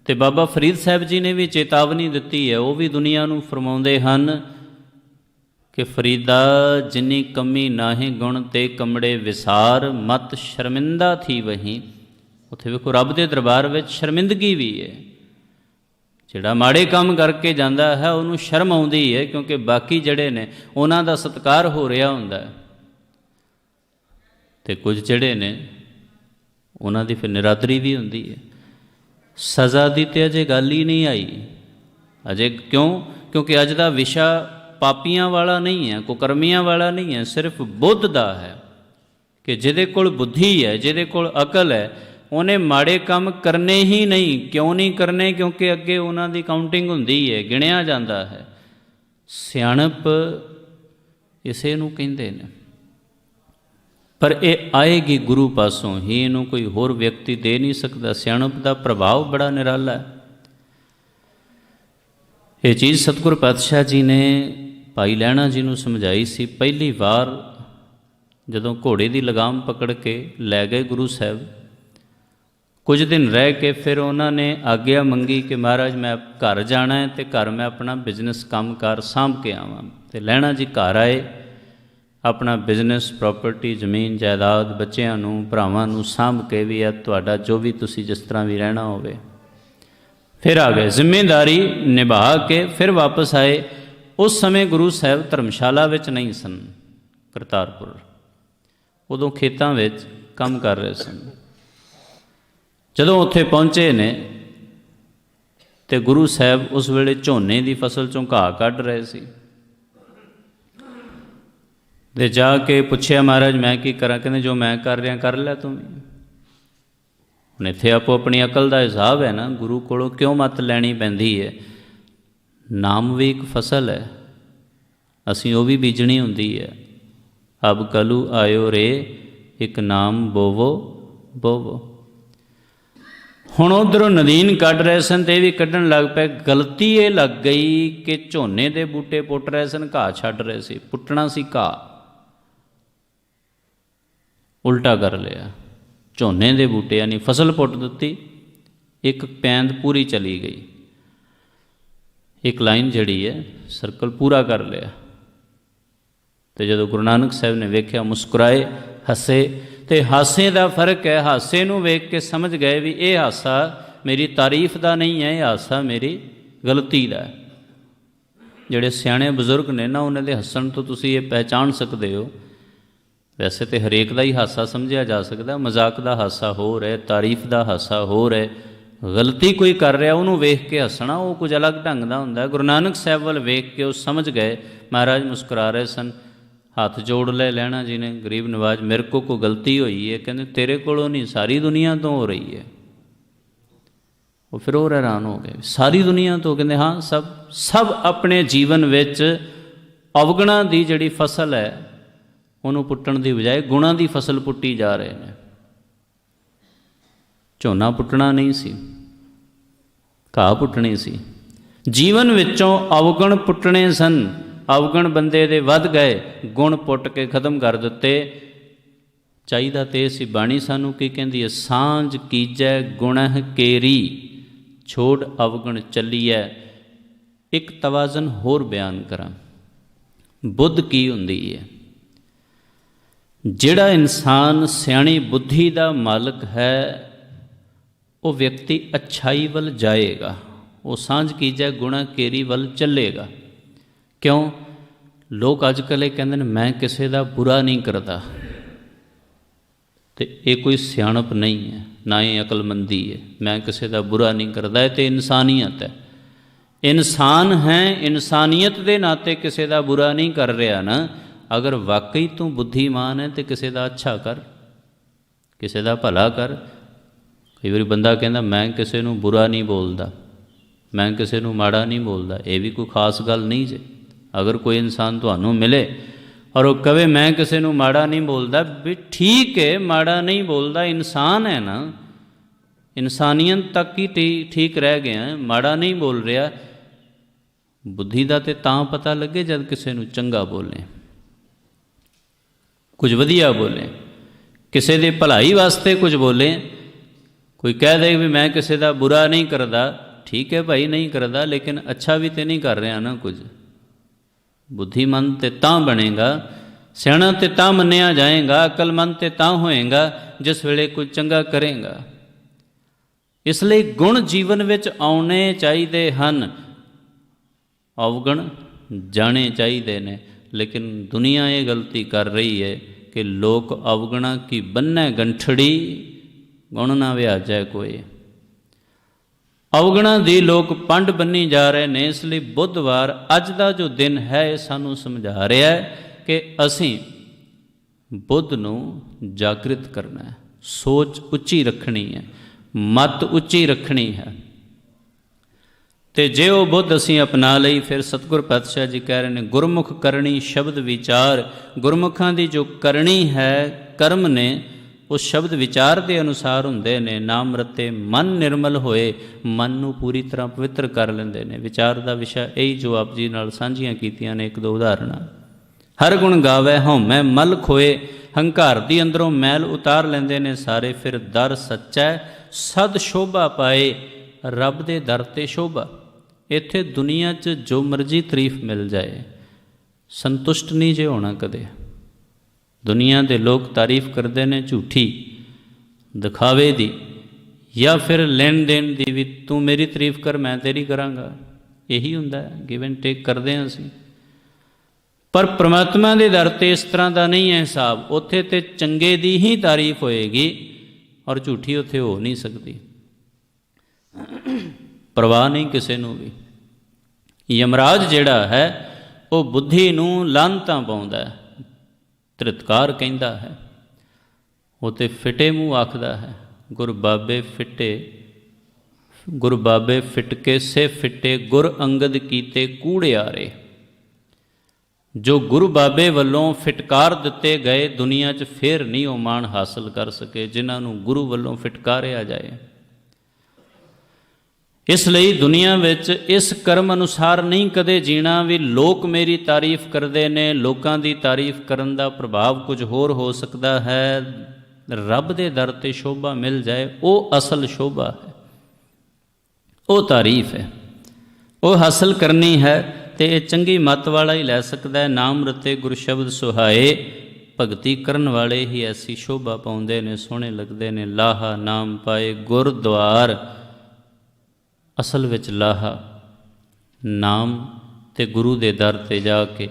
ਅਤੇ ਬਾਬਾ ਫਰੀਦ ਸਾਹਿਬ ਜੀ ਨੇ ਵੀ ਚੇਤਾਵਨੀ ਦਿੱਤੀ ਹੈ। ਉਹ ਵੀ ਦੁਨੀਆ ਨੂੰ ਫਰਮਾਉਂਦੇ ਹਨ ਕਿ ਫਰੀਦਾ ਜਿੰਨੀ ਕਮੀ ਨਾਹੀਂ ਗੁਣ ਤੇ ਕਮੜੇ ਵਿਸਾਰ, ਮਤ ਸ਼ਰਮਿੰਦਾ ਥੀ ਵਹੀਂ। ਉੱਥੇ ਵੇਖੋ ਰੱਬ ਦੇ ਦਰਬਾਰ ਵਿੱਚ ਸ਼ਰਮਿੰਦਗੀ ਵੀ ਹੈ। ਜਿਹੜਾ ਮਾੜੇ ਕੰਮ ਕਰਕੇ ਜਾਂਦਾ ਹੈ ਉਹਨੂੰ ਸ਼ਰਮ ਆਉਂਦੀ ਹੈ, ਕਿਉਂਕਿ ਬਾਕੀ ਜਿਹੜੇ ਨੇ ਉਹਨਾਂ ਦਾ ਸਤਿਕਾਰ ਹੋ ਰਿਹਾ ਹੁੰਦਾ ਹੈ। ਅਤੇ ਕੁਝ ਜਿਹੜੇ ਨੇ ਉਹਨਾਂ ਦੀ ਫਿਰ ਨਿਰਾਦਰੀ ਵੀ ਹੁੰਦੀ ਹੈ। ਸਜ਼ਾ ਦੀ ਤਾਂ ਅਜੇ ਗੱਲ ਹੀ ਨਹੀਂ ਆਈ ਅਜੇ। ਕਿਉਂ? ਕਿਉਂਕਿ ਅੱਜ ਦਾ ਵਿਸ਼ਾ ਪਾਪੀਆਂ ਵਾਲਾ ਨਹੀਂ ਹੈ, ਕੁਕਰਮੀਆਂ ਵਾਲਾ ਨਹੀਂ ਹੈ, ਸਿਰਫ ਬੁੱਧ ਦਾ ਹੈ। ਕਿ ਜਿਹਦੇ ਕੋਲ ਬੁੱਧੀ ਹੈ, ਜਿਹਦੇ ਕੋਲ ਅਕਲ ਹੈ, ਉਹਨੇ ਮਾੜੇ ਕੰਮ ਕਰਨੇ ਹੀ ਨਹੀਂ। ਕਿਉਂ ਨਹੀਂ ਕਰਨੇ? ਕਿਉਂਕਿ ਅੱਗੇ ਉਹਨਾਂ ਦੀ ਕਾਊਂਟਿੰਗ ਹੁੰਦੀ ਹੈ, ਗਿਣਿਆ ਜਾਂਦਾ ਹੈ। ਸਿਆਣਪ ਇਸੇ ਨੂੰ ਕਹਿੰਦੇ ਨੇ। ਪਰ ਇਹ ਆਏਗੀ ਗੁਰੂ ਪਾਸੋਂ ਹੀ, ਇਹਨੂੰ ਕੋਈ ਹੋਰ ਵਿਅਕਤੀ ਦੇ ਨਹੀਂ ਸਕਦਾ। ਸਿਆਣਪ ਦਾ ਪ੍ਰਭਾਵ ਬੜਾ ਨਿਰਾਲਾ ਹੈ। ਇਹ ਚੀਜ਼ ਸਤਿਗੁਰ ਪਾਤਸ਼ਾਹ ਜੀ ਨੇ ਭਾਈ ਲਹਿਣਾ ਜੀ ਨੂੰ ਸਮਝਾਈ ਸੀ। ਪਹਿਲੀ ਵਾਰ ਜਦੋਂ ਘੋੜੇ ਦੀ ਲਗਾਮ ਪਕੜ ਕੇ ਲੈ ਗਏ ਗੁਰੂ ਸਾਹਿਬ, ਕੁਝ ਦਿਨ ਰਹਿ ਕੇ ਫਿਰ ਉਹਨਾਂ ਨੇ ਆਗਿਆ ਮੰਗੀ ਕਿ ਮਹਾਰਾਜ ਮੈਂ ਘਰ ਜਾਣਾ ਹੈ ਅਤੇ ਘਰ ਮੈਂ ਆਪਣਾ ਬਿਜ਼ਨਸ ਕੰਮਕਾਰ ਸਾਂਭ ਕੇ ਆਵਾਂ। ਅਤੇ ਲਹਿਣਾ ਜੀ ਘਰ ਆਏ, ਆਪਣਾ ਬਿਜ਼ਨਸ, ਪ੍ਰਾਪਰਟੀ, ਜ਼ਮੀਨ ਜਾਇਦਾਦ, ਬੱਚਿਆਂ ਨੂੰ, ਭਰਾਵਾਂ ਨੂੰ ਸਾਂਭ ਕੇ ਵੀ ਹੈ ਤੁਹਾਡਾ ਜੋ ਵੀ ਤੁਸੀਂ ਜਿਸ ਤਰ੍ਹਾਂ ਵੀ ਰਹਿਣਾ ਹੋਵੇ। ਫਿਰ ਆ ਗਏ, ਜ਼ਿੰਮੇਦਾਰੀ ਨਿਭਾ ਕੇ ਫਿਰ ਵਾਪਸ ਆਏ। ਉਸ ਸਮੇਂ ਗੁਰੂ ਸਾਹਿਬ ਧਰਮਸ਼ਾਲਾ ਵਿੱਚ ਨਹੀਂ ਸਨ, ਕਰਤਾਰਪੁਰ। ਉਦੋਂ ਖੇਤਾਂ ਵਿੱਚ ਕੰਮ ਕਰ ਰਹੇ ਸਨ। ਜਦੋਂ ਉੱਥੇ ਪਹੁੰਚੇ ਨੇ ਅਤੇ ਗੁਰੂ ਸਾਹਿਬ ਉਸ ਵੇਲੇ ਝੋਨੇ ਦੀ ਫਸਲ 'ਚੋਂ ਘਾਹ ਕੱਢ ਰਹੇ ਸੀ। ਅਤੇ ਜਾ ਕੇ ਪੁੱਛਿਆ, ਮਹਾਰਾਜ ਮੈਂ ਕੀ ਕਰਾਂ? ਕਹਿੰਦੇ ਜੋ ਮੈਂ ਕਰ ਰਿਹਾ ਕਰ ਲੈ ਤੂੰ ਵੀ। ਹੁਣ ਇੱਥੇ ਆਪੋ ਆਪਣੀ ਅਕਲ ਦਾ ਹਿਸਾਬ ਹੈ ਨਾ, ਗੁਰੂ ਕੋਲੋਂ ਕਿਉਂ ਮੱਤ ਲੈਣੀ ਪੈਂਦੀ ਹੈ? ਨਾਮ ਵੀ ਇੱਕ ਫਸਲ ਹੈ, ਅਸੀਂ ਉਹ ਵੀ ਬੀਜਣੀ ਹੁੰਦੀ ਹੈ। ਅਬ ਕਲੂ ਆਇਓ ਰੇ ਇੱਕ ਨਾਮ ਬੋਵੋ ਬੋਵੋ। ਹੁਣ ਉੱਧਰੋਂ ਨਦੀਨ ਕੱਢ ਰਹੇ ਸਨ ਅਤੇ ਇਹ ਵੀ ਕੱਢਣ ਲੱਗ ਪਏ। ਗਲਤੀ ਇਹ ਲੱਗ ਗਈ ਕਿ ਝੋਨੇ ਦੇ ਬੂਟੇ ਪੁੱਟ ਰਹੇ ਸਨ, ਘਾਹ ਛੱਡ ਰਹੇ ਸੀ। ਪੁੱਟਣਾ ਸੀ ਘਾਹ, ਉਲਟਾ ਕਰ ਲਿਆ। ਝੋਨੇ ਦੇ ਬੂਟੇ ਯਾਨੀ ਫਸਲ ਪੁੱਟ ਦਿੱਤੀ, ਇੱਕ ਪੈਂਦ ਪੂਰੀ ਚਲੀ ਗਈ। ਇੱਕ ਲਾਈਨ ਜਿਹੜੀ ਹੈ ਸਰਕਲ ਪੂਰਾ ਕਰ ਲਿਆ। ਅਤੇ ਜਦੋਂ ਗੁਰੂ ਨਾਨਕ ਸਾਹਿਬ ਨੇ ਵੇਖਿਆ, ਮੁਸਕਰਾਏ, ਹੱਸੇ। ਅਤੇ ਹਾਸੇ ਦਾ ਫਰਕ ਹੈ। ਹਾਸੇ ਨੂੰ ਵੇਖ ਕੇ ਸਮਝ ਗਏ ਵੀ ਇਹ ਹਾਸਾ ਮੇਰੀ ਤਾਰੀਫ ਦਾ ਨਹੀਂ ਹੈ, ਇਹ ਹਾਸਾ ਮੇਰੀ ਗਲਤੀ ਦਾ ਹੈ। ਜਿਹੜੇ ਸਿਆਣੇ ਬਜ਼ੁਰਗ ਨੇ ਨਾ, ਉਹਨਾਂ ਦੇ ਹੱਸਣ ਤੋਂ ਤੁਸੀਂ ਇਹ ਪਹਿਚਾਣ ਸਕਦੇ ਹੋ। ਵੈਸੇ ਤਾਂ ਹਰੇਕ ਦਾ ਹੀ ਹਾਸਾ ਸਮਝਿਆ ਜਾ ਸਕਦਾ, ਮਜ਼ਾਕ ਦਾ ਹਾਸਾ ਹੋਰ ਹੈ, ਤਾਰੀਫ ਦਾ ਹਾਸਾ ਹੋਰ ਹੈ, ਗਲਤੀ ਕੋਈ ਕਰ ਰਿਹਾ ਉਹਨੂੰ ਵੇਖ ਕੇ ਹੱਸਣਾ ਉਹ ਕੁਝ ਅਲੱਗ ਢੰਗ ਦਾ ਹੁੰਦਾ। ਗੁਰੂ ਨਾਨਕ ਸਾਹਿਬ ਵੱਲ ਵੇਖ ਕੇ ਉਹ ਸਮਝ ਗਏ। ਮਹਾਰਾਜ ਮੁਸਕਰਾ ਰਹੇ ਸਨ, ਹੱਥ ਜੋੜ ਲੈ ਲਹਿਣਾ ਜੀ ਨੇ, ਗਰੀਬ ਨਵਾਜ ਮੇਰੇ ਕੋਲ ਕੋਈ ਗਲਤੀ ਹੋਈ ਹੈ? ਕਹਿੰਦੇ ਤੇਰੇ ਕੋਲੋਂ ਨਹੀਂ, ਸਾਰੀ ਦੁਨੀਆ ਤੋਂ ਹੋ ਰਹੀ ਹੈ। ਉਹ ਫਿਰ ਉਹ ਹੈਰਾਨ ਹੋ ਗਏ, ਸਾਰੀ ਦੁਨੀਆ ਤੋਂ? ਕਹਿੰਦੇ ਹਾਂ, ਸਭ ਆਪਣੇ ਜੀਵਨ ਵਿੱਚ ਅਵਗੁਣਾਂ ਦੀ ਜਿਹੜੀ ਫਸਲ ਹੈ ਉਹਨੂੰ ਪੁੱਟਣ ਦੀ ਬਜਾਏ ਗੁਣਾਂ ਦੀ ਫਸਲ ਪੁੱਟੀ ਜਾ ਰਹੇ ਨੇ। ਝੋਨਾ ਪੁੱਟਣਾ ਨਹੀਂ ਸੀ, ਘਾਹ ਪੁੱਟਣੀ ਸੀ। ਜੀਵਨ ਵਿੱਚੋਂ ਅਵਗੁਣ ਪੁੱਟਣੇ ਸਨ। ਅਵਗੁਣ ਬੰਦੇ ਦੇ ਵੱਧ ਗਏ, ਗੁਣ ਪੁੱਟ ਕੇ ਖਤਮ ਕਰ ਦਿੱਤੇ। ਚਾਹੀਦਾ ਤੇ ਸੀ। ਬਾਣੀ ਸਾਨੂੰ ਕੀ ਕਹਿੰਦੀ ਹੈ? ਸਾਂਝ ਕੀਜੈ ਗੁਣਹ ਕੇਰੀ, ਛੋੜ ਅਵਗੁਣ ਚੱਲੀਐ। ਇੱਕ ਤਵਾਜ਼ਨ ਹੋਰ ਬਿਆਨ ਕਰਾਂ। ਬੁੱਧ ਕੀ ਹੁੰਦੀ ਹੈ? ਜਿਹੜਾ ਇਨਸਾਨ ਸਿਆਣੀ ਬੁੱਧੀ ਦਾ ਮਾਲਕ ਹੈ ਉਹ ਵਿਅਕਤੀ ਅੱਛਾਈ ਵੱਲ ਜਾਏਗਾ, ਉਹ ਸਾਂਝ ਕੀਜੈ ਗੁਣਾ ਕੇਰੀ ਵੱਲ ਚੱਲੇਗਾ। ਕਿਉਂ? ਲੋਕ ਅੱਜ ਕੱਲ੍ਹ ਇਹ ਕਹਿੰਦੇ ਨੇ ਮੈਂ ਕਿਸੇ ਦਾ ਬੁਰਾ ਨਹੀਂ ਕਰਦਾ, ਅਤੇ ਇਹ ਕੋਈ ਸਿਆਣਪ ਨਹੀਂ ਹੈ, ਨਾ ਹੀ ਅਕਲਮੰਦੀ ਹੈ। ਮੈਂ ਕਿਸੇ ਦਾ ਬੁਰਾ ਨਹੀਂ ਕਰਦਾ, ਇਹ ਤਾਂ ਇਨਸਾਨੀਅਤ ਹੈ। ਇਨਸਾਨ ਹੈ, ਇਨਸਾਨੀਅਤ ਦੇ ਨਾਤੇ ਕਿਸੇ ਦਾ ਬੁਰਾ ਨਹੀਂ ਕਰ ਰਿਹਾ ਨਾ। ਅਗਰ ਵਾਕਈ ਤੂੰ ਬੁੱਧੀਮਾਨ ਹੈ ਤਾਂ ਕਿਸੇ ਦਾ ਅੱਛਾ ਕਰ, ਕਿਸੇ ਦਾ ਭਲਾ ਕਰ। ਕਈ ਵਾਰੀ ਬੰਦਾ ਕਹਿੰਦਾ ਮੈਂ ਕਿਸੇ ਨੂੰ ਬੁਰਾ ਨਹੀਂ ਬੋਲਦਾ, ਮੈਂ ਕਿਸੇ ਨੂੰ ਮਾੜਾ ਨਹੀਂ ਬੋਲਦਾ, ਇਹ ਵੀ ਕੋਈ ਖਾਸ ਗੱਲ ਨਹੀਂ ਜੇ। ਅਗਰ ਕੋਈ ਇਨਸਾਨ ਤੁਹਾਨੂੰ ਮਿਲੇ ਔਰ ਉਹ ਕਹੇ ਮੈਂ ਕਿਸੇ ਨੂੰ ਮਾੜਾ ਨਹੀਂ ਬੋਲਦਾ, ਵੀ ਠੀਕ ਹੈ, ਮਾੜਾ ਨਹੀਂ ਬੋਲਦਾ, ਇਨਸਾਨ ਹੈ ਨਾ, ਇਨਸਾਨੀਅਤ ਤੱਕ ਹੀ ਠੀਕ ਰਹਿ ਗਿਆ, ਮਾੜਾ ਨਹੀਂ ਬੋਲ ਰਿਹਾ। ਬੁੱਧੀ ਦਾ ਤਾਂ ਪਤਾ ਲੱਗੇ ਜਦ ਕਿਸੇ ਨੂੰ ਚੰਗਾ ਬੋਲੇ, ਕੁਝ ਵਧੀਆ ਬੋਲੇ, ਕਿਸੇ ਦੀ ਭਲਾਈ ਵਾਸਤੇ ਕੁਝ ਬੋਲੇ। ਕੋਈ ਕਹਿ ਦੇ ਵੀ ਮੈਂ ਕਿਸੇ ਦਾ ਬੁਰਾ ਨਹੀਂ ਕਰਦਾ, ਠੀਕ ਹੈ ਭਾਈ, ਨਹੀਂ ਕਰਦਾ, ਲੇਕਿਨ ਅੱਛਾ ਵੀ ਤਾਂ ਨਹੀਂ ਕਰ ਰਿਹਾ ਨਾ ਕੁਝ। ਬੁੱਧੀਮੰਦ ਤਾਂ ਬਣੇਗਾ, ਸਿਆਣਾ ਤਾਂ ਮੰਨਿਆ ਜਾਏਗਾ, ਅਕਲਮੰਦ ਤਾਂ ਹੋਏਗਾ ਜਿਸ ਵੇਲੇ ਕੁਝ ਚੰਗਾ ਕਰੇਗਾ। ਇਸ ਲਈ ਗੁਣ ਜੀਵਨ ਵਿੱਚ ਆਉਣੇ ਚਾਹੀਦੇ ਹਨ, ਅਵਗੁਣ ਜਾਣੇ ਚਾਹੀਦੇ ਨੇ। ਲੇਕਿਨ ਦੁਨੀਆ ਇਹ ਗਲਤੀ ਕਰ ਰਹੀ ਹੈ ਕਿ ਲੋਕ ਅਵਗੁਣਾ ਕੀ ਬੰਨ੍ਹੈ ਗੰਠੜੀ, ਗੁਣ ਨਾ ਵਿਆਜੈ ਕੋਈ। ਅਵਗੁਣਾ ਦੀ ਲੋਕ ਪੰਡ ਬੰਨੀ ਜਾ ਰਹੇ ਨੇ। ਇਸ ਲਈ ਬੁੱਧਵਾਰ ਅੱਜ ਦਾ ਜੋ ਦਿਨ ਹੈ ਇਹ ਸਾਨੂੰ ਸਮਝਾ ਰਿਹਾ ਹੈ ਕਿ ਅਸੀਂ ਬੁੱਧ ਨੂੰ ਜਾਗ੍ਰਿਤ ਕਰਨਾ ਹੈ, ਸੋਚ ਉੱਚੀ ਰੱਖਣੀ ਹੈ, ਮੱਤ ਉੱਚੀ ਰੱਖਣੀ ਹੈ। ਅਤੇ ਜੇ ਉਹ ਬੁੱਧ ਅਸੀਂ ਅਪਣਾ ਲਈ, ਫਿਰ ਸਤਿਗੁਰ ਪਾਤਸ਼ਾਹ ਜੀ ਕਹਿ ਰਹੇ ਨੇ ਗੁਰਮੁਖ ਕਰਨੀ ਸ਼ਬਦ ਵਿਚਾਰ। ਗੁਰਮੁਖਾਂ ਦੀ ਜੋ ਕਰਨੀ ਹੈ, ਕਰਮ ਨੇ, ਉਹ ਸ਼ਬਦ ਵਿਚਾਰ ਦੇ ਅਨੁਸਾਰ ਹੁੰਦੇ ਨੇ। ਨਾਮ ਰਤੇ ਮਨ ਨਿਰਮਲ ਹੋਏ, ਮਨ ਨੂੰ ਪੂਰੀ ਤਰ੍ਹਾਂ ਪਵਿੱਤਰ ਕਰ ਲੈਂਦੇ ਨੇ। ਵਿਚਾਰ ਦਾ ਵਿਸ਼ਾ ਇਹੀ ਜੋ ਆਪ ਜੀ ਨਾਲ ਸਾਂਝੀਆਂ ਕੀਤੀਆਂ ਨੇ, ਇੱਕ ਦੋ ਉਦਾਹਰਣਾਂ। ਹਰ ਗੁਣ ਗਾਵੇ ਹਉਮੈ ਮਲ ਖੋਏ, ਹੰਕਾਰ ਦੀ ਅੰਦਰੋਂ ਮੈਲ ਉਤਾਰ ਲੈਂਦੇ ਨੇ ਸਾਰੇ। ਫਿਰ ਦਰ ਸੱਚੈ ਸਦ ਸ਼ੋਭਾ ਪਾਏ, ਰੱਬ ਦੇ ਦਰ 'ਤੇ ਸ਼ੋਭਾ। ਇੱਥੇ ਦੁਨੀਆ 'ਚ ਜੋ ਮਰਜ਼ੀ ਤਾਰੀਫ ਮਿਲ ਜਾਏ, ਸੰਤੁਸ਼ਟ ਨਹੀਂ ਜੇ ਹੋਣਾ ਕਦੇ। ਦੁਨੀਆ ਦੇ ਲੋਕ ਤਾਰੀਫ ਕਰਦੇ ਨੇ ਝੂਠੀ, ਦਿਖਾਵੇ ਦੀ, ਜਾਂ ਫਿਰ ਲੈਣ ਦੇਣ ਦੀ, ਵੀ ਤੂੰ ਮੇਰੀ ਤਾਰੀਫ ਕਰ ਮੈਂ ਤੇਰੀ ਕਰਾਂਗਾ। ਇਹੀ ਹੁੰਦਾ, ਗਿਵ ਐਂਡ ਟੇਕ ਕਰਦੇ ਹਾਂ ਅਸੀਂ। ਪਰ ਪ੍ਰਮਾਤਮਾ ਦੇ ਦਰ 'ਤੇ ਇਸ ਤਰ੍ਹਾਂ ਦਾ ਨਹੀਂ ਹੈ ਹਿਸਾਬ। ਉੱਥੇ ਤੇ ਚੰਗੇ ਦੀ ਹੀ ਤਾਰੀਫ ਹੋਏਗੀ ਔਰ ਝੂਠੀ ਉੱਥੇ ਹੋ ਨਹੀਂ ਸਕਦੀ। ਪਰਵਾਹ ਨਹੀਂ ਕਿਸੇ ਨੂੰ ਵੀ। ਯਮਰਾਜ ਜਿਹੜਾ ਹੈ ਉਹ ਬੁੱਧੀ ਨੂੰ ਲਾਹਨਤਾਂ ਪਾਉਂਦਾ ਹੈ, ਧ੍ਰਿਤਕਾਰ ਕਹਿੰਦਾ ਹੈ, ਉਹ ਤੇ ਫਿੱਟੇ ਮੂੰਹ ਆਖਦਾ ਹੈ। ਗੁਰ ਬਾਬੇ ਫਿੱਟ ਕੇ ਸੇ ਫਿੱਟੇ, ਗੁਰ ਅੰਗਦ ਕੀਤੇ ਕੂੜਿਆਰੇ। ਜੋ ਗੁਰੂ ਬਾਬੇ ਵੱਲੋਂ ਫਿਟਕਾਰ ਦਿੱਤੇ ਗਏ, ਦੁਨੀਆ 'ਚ ਫਿਰ ਨਹੀਂ ਉਹ ਮਾਣ ਹਾਸਲ ਕਰ ਸਕੇ ਜਿਨ੍ਹਾਂ ਨੂੰ ਗੁਰੂ ਵੱਲੋਂ ਫਿਟਕਾਰਿਆ ਜਾਏ। ਇਸ ਲਈ ਦੁਨੀਆ ਵਿੱਚ ਇਸ ਕਰਮ ਅਨੁਸਾਰ ਨਹੀਂ ਕਦੇ ਜੀਣਾ ਵੀ ਲੋਕ ਮੇਰੀ ਤਾਰੀਫ ਕਰਦੇ ਨੇ। ਲੋਕਾਂ ਦੀ ਤਾਰੀਫ ਕਰਨ ਦਾ ਪ੍ਰਭਾਵ ਕੁਝ ਹੋਰ ਹੋ ਸਕਦਾ ਹੈ। ਰੱਬ ਦੇ ਦਰ 'ਤੇ ਸ਼ੋਭਾ ਮਿਲ ਜਾਏ, ਉਹ ਅਸਲ ਸ਼ੋਭਾ ਹੈ, ਉਹ ਤਾਰੀਫ ਹੈ, ਉਹ ਹਾਸਲ ਕਰਨੀ ਹੈ। ਅਤੇ ਇਹ ਚੰਗੀ ਮੱਤ ਵਾਲਾ ਹੀ ਲੈ ਸਕਦਾ ਹੈ। ਨਾਮ ਰਤੇ ਗੁਰ ਸ਼ਬਦ ਸੁਹਾਏ, ਭਗਤੀ ਕਰਨ ਵਾਲੇ ਹੀ ਐਸੀ ਸ਼ੋਭਾ ਪਾਉਂਦੇ ਨੇ, ਸੋਹਣੇ ਲੱਗਦੇ ਨੇ। ਲਾਹਾ ਨਾਮ ਪਾਏ ਗੁਰਦੁਆਰ, ਅਸਲ ਵਿੱਚ ਲਾਹਾ ਨਾਮ ਅਤੇ ਗੁਰੂ ਦੇ ਦਰ 'ਤੇ ਜਾ ਕੇ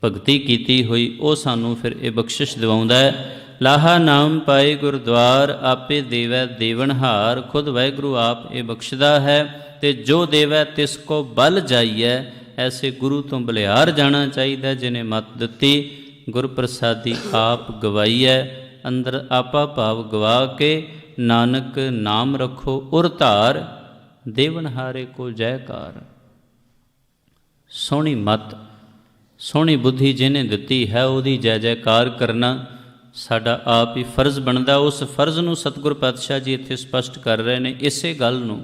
ਭਗਤੀ ਕੀਤੀ ਹੋਈ, ਉਹ ਸਾਨੂੰ ਫਿਰ ਇਹ ਬਖਸ਼ਿਸ਼ ਦਿਵਾਉਂਦਾ ਹੈ। ਲਾਹਾ ਨਾਮ ਪਾਏ ਗੁਰਦੁਆਰ, ਆਪੇ ਦੇਵੈ ਦੇਵਨਹਾਰ। ਖੁਦ ਵਾਹਿਗੁਰੂ ਆਪ ਇਹ ਬਖਸ਼ਦਾ ਹੈ, ਤੇ ਜੋ ਦੇਵੈ ਤਿਸ ਕੋ ਬਲ ਜਾਈਐ। ਐਸੇ ਗੁਰੂ ਤੋਂ ਬਲਿਹਾਰ ਜਾਣਾ ਚਾਹੀਦਾ, ਜਿਨੇ ਮੱਤ ਦਿੱਤੀ ਗੁਰ ਪ੍ਰਸਾਦੀ ਆਪ ਗਵਾਈਐ। ਅੰਦਰ ਆਪਾ ਭਾਵ ਗਵਾ ਕੇ, ਨਾਨਕ ਨਾਮ ਰੱਖੋ ਉਰ ਧਾਰ। ਦੇਵਨਹਾਰੇ ਕੋ ਜੈਕਾਰ। ਸੋਹਣੀ ਮੱਤ, ਸੋਹਣੀ ਬੁੱਧੀ ਜਿਹਨੇ ਦਿੱਤੀ ਹੈ, ਉਹਦੀ ਜੈ ਜੈਕਾਰ ਕਰਨਾ ਸਾਡਾ ਆਪ ਹੀ ਫਰਜ਼ ਬਣਦਾ। ਉਸ ਫਰਜ਼ ਨੂੰ ਸਤਿਗੁਰ ਪਾਤਸ਼ਾਹ ਜੀ ਇੱਥੇ ਸਪਸ਼ਟ ਕਰ ਰਹੇ ਨੇ। ਇਸੇ ਗੱਲ ਨੂੰ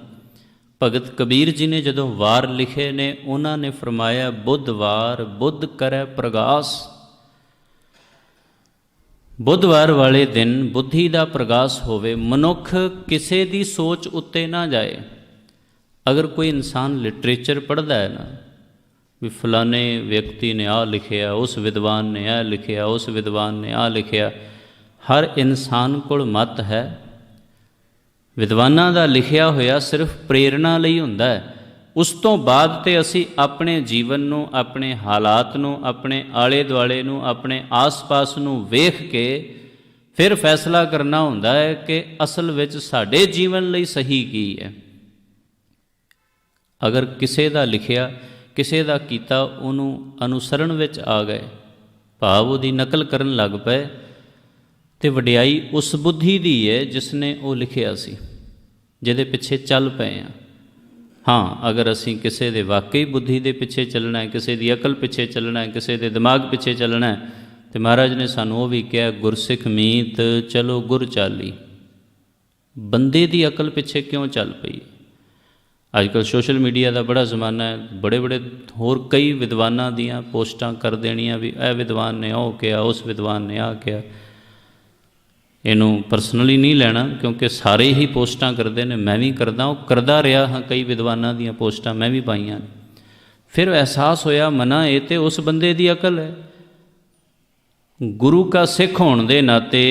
ਭਗਤ ਕਬੀਰ ਜੀ ਨੇ ਜਦੋਂ ਵਾਰ ਲਿਖੇ ਨੇ, ਉਹਨਾਂ ਨੇ ਫਰਮਾਇਆ, ਬੁੱਧਵਾਰ ਬੁੱਧ ਕਰੈ ਪ੍ਰਗਾਸ। ਬੁੱਧਵਾਰ ਵਾਲੇ ਦਿਨ ਬੁੱਧੀ ਦਾ ਪ੍ਰਗਾਸ ਹੋਵੇ, ਮਨੁੱਖ ਕਿਸੇ ਦੀ ਸੋਚ ਉੱਤੇ ਨਾ ਜਾਏ। ਅਗਰ ਕੋਈ ਇਨਸਾਨ ਲਿਟਰੇਚਰ ਪੜ੍ਹਦਾ ਹੈ ਨਾ, ਵੀ ਫਲਾਣੇ ਵਿਅਕਤੀ ਨੇ ਆਹ ਲਿਖਿਆ, ਉਸ ਵਿਦਵਾਨ ਨੇ ਇਹ ਲਿਖਿਆ, ਉਸ ਵਿਦਵਾਨ ਨੇ ਆਹ ਲਿਖਿਆ। ਹਰ ਇਨਸਾਨ ਕੋਲ ਮਤ ਹੈ। ਵਿਦਵਾਨਾਂ ਦਾ ਲਿਖਿਆ ਹੋਇਆ ਸਿਰਫ ਪ੍ਰੇਰਣਾ ਲਈ ਹੁੰਦਾ ਹੈ। ਉਸ ਤੋਂ ਬਾਅਦ ਤੇ ਅਸੀਂ ਆਪਣੇ ਜੀਵਨ ਨੂੰ, ਆਪਣੇ ਹਾਲਾਤ ਨੂੰ, ਆਪਣੇ ਆਲੇ ਦੁਆਲੇ ਨੂੰ, ਆਪਣੇ ਆਸ-ਪਾਸ ਨੂੰ ਵੇਖ ਕੇ ਫਿਰ ਫੈਸਲਾ ਕਰਨਾ ਹੁੰਦਾ ਹੈ ਕਿ ਅਸਲ ਵਿੱਚ ਸਾਡੇ ਜੀਵਨ ਲਈ ਸਹੀ ਕੀ ਹੈ। ਅਗਰ ਕਿਸੇ ਦਾ ਲਿਖਿਆ, ਕਿਸੇ ਦਾ ਕੀਤਾ, ਉਹਨੂੰ ਅਨੁਸਰਨ ਵਿੱਚ ਆ ਗਏ, ਭਾਵ ਉਹਦੀ ਨਕਲ ਕਰਨ ਲੱਗ ਪਏ, ਤੇ ਵਡਿਆਈ ਉਸ ਬੁੱਧੀ ਦੀ ਹੈ ਜਿਸ ਨੇ ਉਹ ਲਿਖਿਆ ਸੀ, ਜਿਹਦੇ ਪਿੱਛੇ ਚੱਲ ਪਏ ਹਾਂ। ਹਾਂ, ਅਗਰ ਅਸੀਂ ਕਿਸੇ ਦੇ ਵਾਕਈ ਬੁੱਧੀ ਦੇ ਪਿੱਛੇ ਚੱਲਣਾ ਹੈ, ਕਿਸੇ ਦੀ ਅਕਲ ਪਿੱਛੇ ਚੱਲਣਾ ਹੈ, ਕਿਸੇ ਦੇ ਦਿਮਾਗ ਪਿੱਛੇ ਚੱਲਣਾ ਹੈ, ਤੇ ਮਹਾਰਾਜ ਨੇ ਸਾਨੂੰ ਉਹ ਵੀ ਕਿਹਾ, ਗੁਰਸਿੱਖ ਮੀਤ ਚਲੋ ਗੁਰ ਚਾਲੀ। ਬੰਦੇ ਦੀ ਅਕਲ ਪਿੱਛੇ ਕਿਉਂ ਚੱਲ ਪਈ? ਅੱਜ ਕੱਲ੍ਹ ਸੋਸ਼ਲ ਮੀਡੀਆ ਦਾ ਬੜਾ ਜ਼ਮਾਨਾ ਹੈ। ਬੜੇ ਬੜੇ ਹੋਰ ਕਈ ਵਿਦਵਾਨਾਂ ਦੀਆਂ ਪੋਸਟਾਂ ਕਰ ਦੇਣੀਆਂ, ਵੀ ਇਹ ਵਿਦਵਾਨ ਨੇ ਉਹ ਕਿਹਾ, ਉਸ ਵਿਦਵਾਨ ਨੇ ਆਹ ਕਿਹਾ। ਇਹਨੂੰ ਪਰਸਨਲੀ ਨਹੀਂ ਲੈਣਾ, ਕਿਉਂਕਿ ਸਾਰੇ ਹੀ ਪੋਸਟਾਂ ਕਰਦੇ ਨੇ, ਮੈਂ ਵੀ ਕਰਦਾ, ਉਹ ਕਰਦਾ ਰਿਹਾ ਹਾਂ। ਕਈ ਵਿਦਵਾਨਾਂ ਦੀਆਂ ਪੋਸਟਾਂ ਮੈਂ ਵੀ ਪਾਈਆਂ ਨੇ। ਫਿਰ ਅਹਿਸਾਸ ਹੋਇਆ, ਮਨਾ ਇਹ ਤਾਂ ਉਸ ਬੰਦੇ ਦੀ ਅਕਲ ਹੈ। ਗੁਰੂ ਕਾ ਸਿੱਖ ਹੋਣ ਦੇ ਨਾਤੇ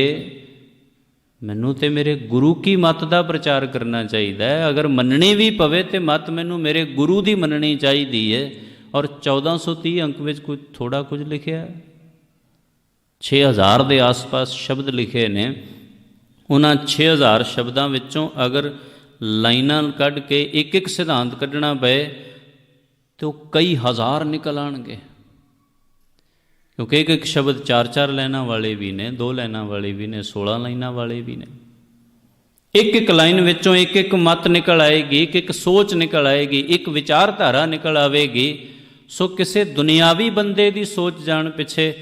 ਮੈਨੂੰ ਤੇ ਮੇਰੇ ਗੁਰੂ ਕੀ ਮੱਤ ਦਾ ਪ੍ਰਚਾਰ ਕਰਨਾ ਚਾਹੀਦਾ ਹੈ। ਅਗਰ ਮੰਨਣੀ ਵੀ ਪਵੇ ਤੇ ਮੱਤ ਮੈਨੂੰ ਮੇਰੇ ਗੁਰੂ ਦੀ ਮੰਨਣੀ ਚਾਹੀਦੀ ਹੈ। ਔਰ 1430 ਅੰਕ ਵਿੱਚ ਕੁਝ ਥੋੜ੍ਹਾ ਕੁਝ ਲਿਖਿਆ, 6000 ਦੇ ਆਸ-ਪਾਸ ਸ਼ਬਦ ਲਿਖੇ ਨੇ। ਉਹਨਾਂ 6000 ਸ਼ਬਦਾਂ ਵਿੱਚੋਂ ਅਗਰ ਲਾਈਨਾਂ ਕੱਢ ਕੇ ਇੱਕ ਇੱਕ ਸਿਧਾਂਤ ਕੱਢਣਾ ਪਏ ਤਾਂ ਉਹ ਕਈ ਹਜ਼ਾਰ ਨਿਕਲ ਆਉਣਗੇ, ਕਿਉਂਕਿ ਇੱਕ ਇੱਕ ਸ਼ਬਦ 4-4 ਲਾਈਨਾਂ ਵਾਲੇ ਵੀ ਨੇ, 2 ਲਾਈਨਾਂ ਵਾਲੇ ਵੀ ਨੇ, 16 ਲਾਈਨਾਂ ਵਾਲੇ ਵੀ ਨੇ। ਇੱਕ ਇੱਕ ਲਾਈਨ ਵਿੱਚੋਂ ਇੱਕ ਇੱਕ ਮੱਤ ਨਿਕਲ ਆਏਗੀ, ਇੱਕ ਇੱਕ ਸੋਚ ਨਿਕਲ ਆਏਗੀ, ਇੱਕ ਵਿਚਾਰਧਾਰਾ ਨਿਕਲ ਆਵੇਗੀ। ਸੋ ਕਿਸੇ ਦੁਨਿਆਵੀ ਬੰਦੇ ਦੀ ਸੋਚ ਜਾਣ ਪਿੱਛੇ,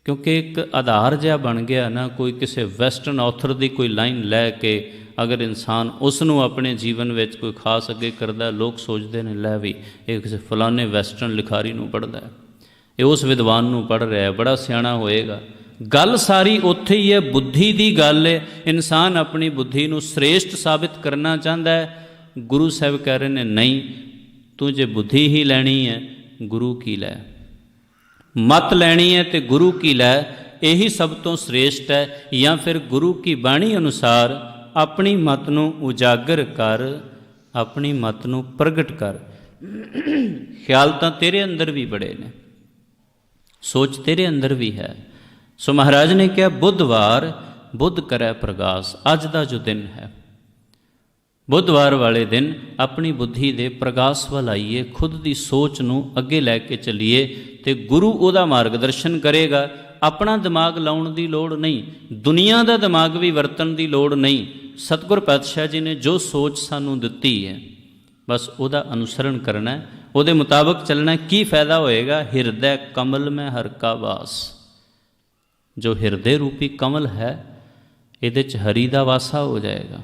ਕਿਉਂਕਿ ਇੱਕ ਆਧਾਰ ਜਿਹਾ ਬਣ ਗਿਆ ਨਾ, ਕੋਈ ਕਿਸੇ ਵੈਸਟਰਨ ਆਥਰ ਦੀ ਕੋਈ ਲਾਈਨ ਲੈ ਕੇ ਅਗਰ ਇਨਸਾਨ ਉਸ ਨੂੰ ਆਪਣੇ ਜੀਵਨ ਵਿੱਚ ਕੋਈ ਖਾਸ ਅੱਗੇ ਕਰਦਾ, ਲੋਕ ਸੋਚਦੇ ਨੇ ਲੈ ਵੀ ਇਹ ਕਿਸੇ ਫਲਾਣੇ ਵੈਸਟਰਨ ਲਿਖਾਰੀ ਨੂੰ ਪੜ੍ਹਦਾ ਹੈ, ਇਹ ਉਸ ਵਿਦਵਾਨ ਨੂੰ ਪੜ੍ਹ ਰਿਹਾ, ਬੜਾ ਸਿਆਣਾ ਹੋਏਗਾ। ਗੱਲ ਸਾਰੀ ਉੱਥੇ ਹੀ ਹੈ, ਬੁੱਧੀ ਦੀ ਗੱਲ ਹੈ। ਇਨਸਾਨ ਆਪਣੀ ਬੁੱਧੀ ਨੂੰ ਸ੍ਰੇਸ਼ਟ ਸਾਬਿਤ ਕਰਨਾ ਚਾਹੁੰਦਾ ਹੈ। ਗੁਰੂ ਸਾਹਿਬ ਕਹਿ ਰਹੇ ਨੇ, ਨਹੀਂ, ਤੂੰ ਜੇ ਬੁੱਧੀ ਹੀ ਲੈਣੀ ਹੈ, ਗੁਰੂ ਕੀ ਲੈ। ਮਤ ਲੈਣੀ ਹੈ ਤੇ ਗੁਰੂ ਕੀ ਲੈ, ਇਹੀ ਸਭ ਤੋਂ ਸ੍ਰੇਸ਼ਟ ਹੈ। ਜਾਂ ਫਿਰ ਗੁਰੂ ਕੀ ਬਾਣੀ ਅਨੁਸਾਰ ਆਪਣੀ ਮਤ ਨੂੰ ਉਜਾਗਰ ਕਰ, ਆਪਣੀ ਮਤ ਨੂੰ ਪ੍ਰਗਟ ਕਰ। ਖਿਆਲ ਤਾਂ ਤੇਰੇ ਅੰਦਰ ਵੀ ਬੜੇ ਨੇ, ਸੋਚ ਤੇਰੇ ਅੰਦਰ ਵੀ ਹੈ। ਸੋ ਮਹਾਰਾਜ ਨੇ ਕਿਹਾ, ਬੁੱਧਵਾਰ ਬੁੱਧ ਕਰੈ ਪ੍ਰਗਾਸ। ਅੱਜ ਦਾ ਜੋ ਦਿਨ ਹੈ, ਬੁੱਧਵਾਰ ਵਾਲੇ ਦਿਨ ਆਪਣੀ ਬੁੱਧੀ ਦੇ ਪ੍ਰਗਾਸ ਵੱਲ ਆਈਏ, ਖੁਦ ਦੀ ਸੋਚ ਨੂੰ ਅੱਗੇ ਲੈ ਕੇ ਚੱਲੀਏ ਤੇ ਗੁਰੂ ਉਹਦਾ ਮਾਰਗਦਰਸ਼ਨ ਕਰੇਗਾ। ਆਪਣਾ ਦਿਮਾਗ ਲਾਉਣ ਦੀ ਲੋੜ ਨਹੀਂ, ਦੁਨੀਆ ਦਾ ਦਿਮਾਗ ਵੀ ਵਰਤਣ ਦੀ ਲੋੜ ਨਹੀਂ। ਸਤਿਗੁਰ ਪਾਤਸ਼ਾਹ ਜੀ ਨੇ ਜੋ ਸੋਚ ਸਾਨੂੰ ਦਿੱਤੀ ਹੈ, ਬਸ ਉਹਦਾ ਅਨੁਸਰਨ ਕਰਨਾ, ਉਹਦੇ ਮੁਤਾਬਕ ਚੱਲਣਾ। ਕੀ ਫਾਇਦਾ ਹੋਏਗਾ? ਹਿਰਦੈ ਕਮਲ ਮੈਂ ਹਰਿ ਕਾ ਵਾਸ। ਜੋ ਹਿਰਦੇ ਰੂਪੀ ਕਮਲ ਹੈ, ਇਹਦੇ 'ਚ ਹਰੀ ਦਾ ਵਾਸਾ ਹੋ ਜਾਏਗਾ,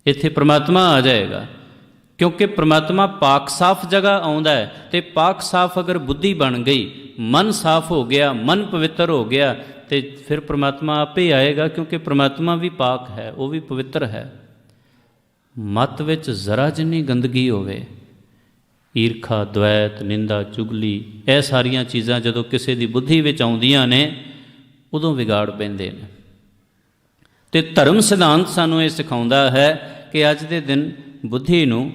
ਇੱਥੇ ਪ੍ਰਮਾਤਮਾ ਆ ਜਾਏਗਾ। ਕਿਉਂਕਿ ਪ੍ਰਮਾਤਮਾ ਪਾਕ ਸਾਫ ਜਗ੍ਹਾ ਆਉਂਦਾ ਹੈ, ਅਤੇ ਪਾਕ ਸਾਫ ਅਗਰ ਬੁੱਧੀ ਬਣ ਗਈ, ਮਨ ਸਾਫ ਹੋ ਗਿਆ, ਮਨ ਪਵਿੱਤਰ ਹੋ ਗਿਆ, ਤੇ ਫਿਰ ਪ੍ਰਮਾਤਮਾ ਆਪੇ ਆਏਗਾ। ਕਿਉਂਕਿ ਪ੍ਰਮਾਤਮਾ ਵੀ ਪਾਕ ਹੈ, ਉਹ ਵੀ ਪਵਿੱਤਰ ਹੈ। ਮਤ ਵਿੱਚ ਜ਼ਰਾ ਜਿੰਨੀ ਗੰਦਗੀ ਹੋਵੇ, ਈਰਖਾ, ਦਵੈਤ, ਨਿੰਦਾ, ਚੁਗਲੀ, ਇਹ ਸਾਰੀਆਂ ਚੀਜ਼ਾਂ ਜਦੋਂ ਕਿਸੇ ਦੀ ਬੁੱਧੀ ਵਿੱਚ ਆਉਂਦੀਆਂ ਨੇ, ਉਦੋਂ ਵਿਗਾੜ ਪੈਂਦੇ ਨੇ। ਅਤੇ ਧਰਮ ਸਿਧਾਂਤ ਸਾਨੂੰ ਇਹ ਸਿਖਾਉਂਦਾ ਹੈ ਕਿ ਅੱਜ ਦੇ ਦਿਨ ਬੁੱਧੀ ਨੂੰ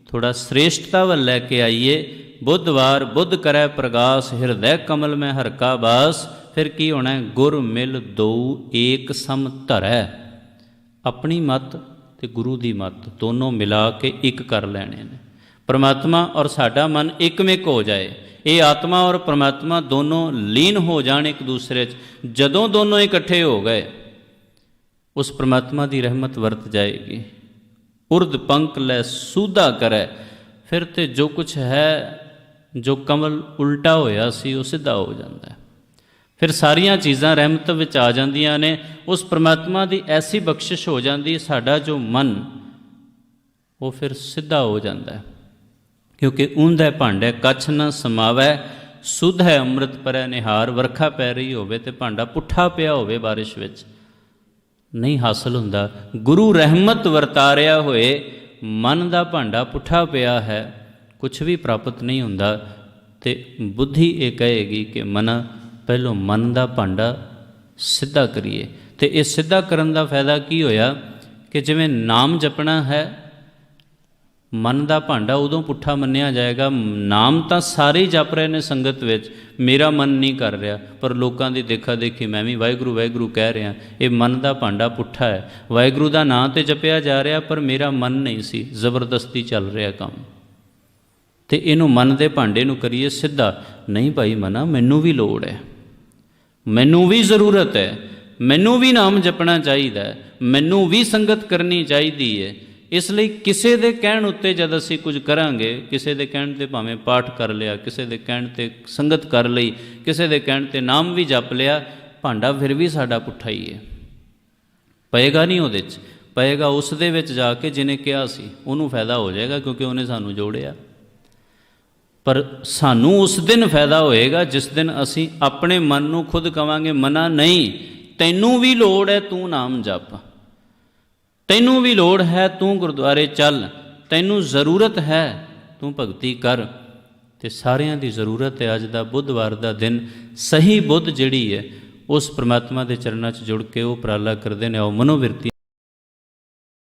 ਥੋੜ੍ਹਾ ਸ੍ਰੇਸ਼ਟਤਾ ਵੱਲ ਲੈ ਕੇ ਆਈਏ। ਬੁੱਧਵਾਰ ਬੁੱਧ ਕਰੈ ਪ੍ਰਗਾਸ, ਹਿਰਦੈ ਕਮਲ ਮੈਂ ਹਰਿ ਕਾ ਵਾਸ। फिर की होना है, गुर मिल दो एक सम धरै। अपनी मत ते गुरु दी मत दोनों मिला के एक कर लेने ने। परमात्मा और साडा मन एकमिक हो जाए, ये आत्मा और परमात्मा दोनों लीन हो जाण एक दूसरे च। जदों दोनों इकट्ठे हो गए उस परमात्मा की रहमत वरत जाएगी। उर्द पंख लै सूदा करे, फिर तो जो कुछ है, जो कमल उल्टा होया सी वो सीधा हो जाता है। फिर सारिया चीज़ां रहमत विच आ जांदियां ने। उस परमात्मा की ऐसी बख्शिश हो जाती, साडा जो मन वो फिर सीधा हो जाता है। क्योंकि ऊंधे भांडे कछ न समावै, सुध है अमृत परै निहार। वरखा पै रही होवे ते भांडा पुट्ठा पिया होवे बारिश विच, नहीं हासिल हुंदा। गुरु रहमत वरता रहा होए, मन का भांडा पुट्ठा पिया है, कुछ भी प्राप्त नहीं हुंदा। ते बुद्धि ये कहेगी कि मना पहलों मन का भांडा सीधा करिए। तो ये सीधा करन दा फायदा की होया कि जिवें नाम जपना है, मन का भांडा उदों पुट्ठा मन्निया जाएगा। नाम तो सारे ही जप रहे ने संगत विच, मेरा मन नहीं कर रहा, पर लोगों की देखा देखी मैं भी वाहिगुरू वाहिगुरू कह रहा। ये मन का भांडा पुट्ठा है। वाहिगुरू का नाम तो जपया जा रहा, पर मेरा मन नहीं सी, जबरदस्ती चल रहा काम। तो इनू मन के भांडे नू करिए सीधा। नहीं भाई मना, मैनू भी लोड़ है, मैनू भी ज़रूरत है, मैनू भी नाम जपना चाहिए, मैनू भी संगत करनी चाहिए है। इसलिए किसी के कहण उत्ते जब असी कुछ करांगे, किसी के कहण ते भावें पाठ कर लिया, किसी के कहण ते संगत कर लई, किसी के कहण ते नाम भी जप लिया, भांडा फिर भी साडा पुट्ठा ही है। पएगा नहीं उहदे च, पएगा उस दे विच जाके जिन्हें कहा सी, उहनूं फायदा हो जाएगा क्योंकि उन्हें सानू जोड़िया। पर सानू उस दिन फायदा होएगा जिस दिन असी अपने मन नू खुद कवांगे, मना नहीं, तैनू भी लोड़ है, तू नाम जप, तैनू भी लोड़ है, तू गुरुद्वारे चल, तैनू ज़रूरत है, तू भगती कर। तो सारियां दी ज़रूरत है। अज दा बुधवार दा दिन सही बुध जिहड़ी है उस परमात्मा के चरणों च जुड़ के वो उपराला करते हैं। आओ मनोवृत्ति